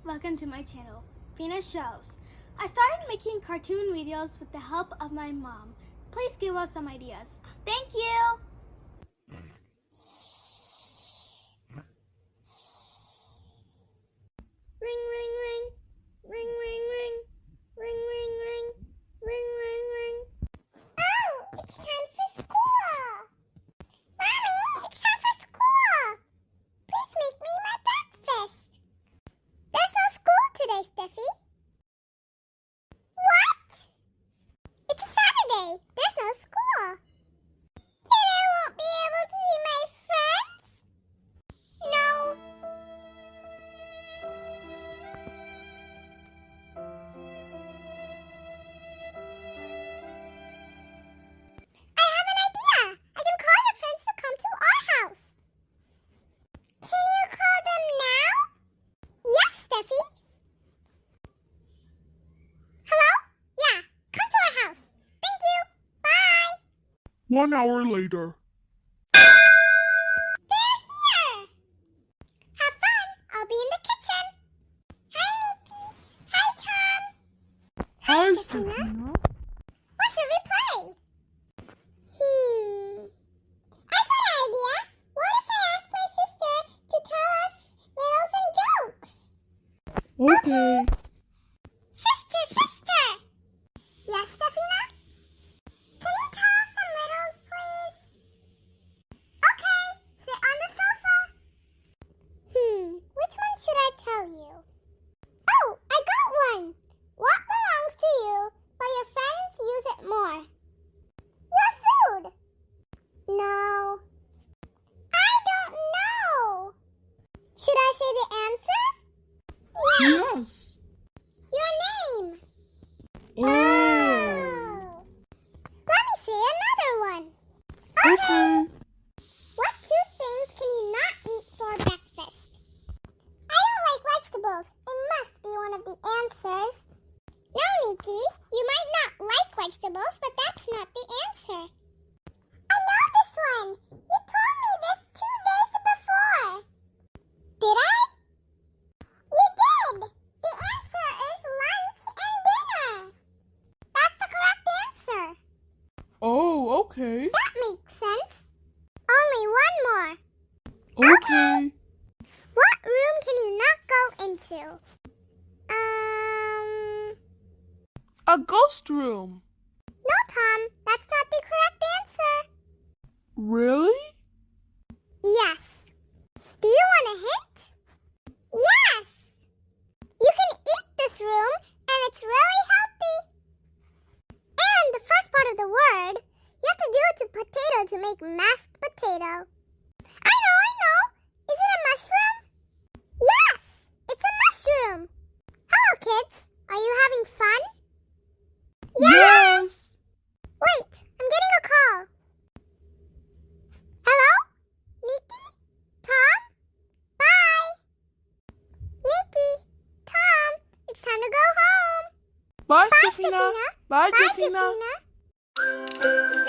welcome to my channel, Fina Shows. I started making cartoon videos with the help of my mom. Please give us some ideas. Thank you! Ring, ring, ring. Ring, ring, ring. Ring, ring, ring. Ring, ring, ring. Oh, it's time for school. Mommy, it's time for school. Please make me my breakfast. There's no school today, Steffi. What? It's a Saturday. There's no school. Then I won't be able to see my friends? No. I have an idea. I can call your friends to come to our house. Can you call them now? Yes, Steffi. Hello? Yeah, come to our house. Thank you. Bye. 1 hour later. They're here. Have fun. I'll be in the kitchen. Hi, Nikki. Hi, Tom. Hi, Stefina. Stefina. What should we play? I've got an idea. What if I ask my sister to tell us riddles and jokes? Okay. Sister! Yes, Stefina? Can you tell us some riddles, please? Okay, sit on the sofa. Which one should I tell you? Oh, I got one. What belongs to you, but your friends use it more? Your food. No. I don't know. Should I say the answer? Yes. Your name. Oh. Let me say another one. Okay. What two things can you not eat for breakfast? I don't like vegetables. It must be one of the answers. No, Nikki. You might not like vegetables, but that's not the answer. I know this one. You told me this 2 days before. Did I? You did. The answer is lunch and dinner. That's the correct answer. Oh, okay. That makes sense. Only one more. Okay. What room can you not go into? A ghost room. No, Tom. That's not the correct answer. Really? Yes. Do you want a hint? Yes. You can eat this room, and it's really healthy. And the first part of the word, you have to do it to potato to make mashed potato. I know. Is it a mushroom? Yes, it's a mushroom. Hello, kids. Are you having fun? Yes. Wait, I'm getting a call. Hello? Nikki? Tom? Bye. Nikki? Tom? It's time to go home. Bye, Bye, Stefina. Stefina. Bye, Bye, Jefina. Jefina.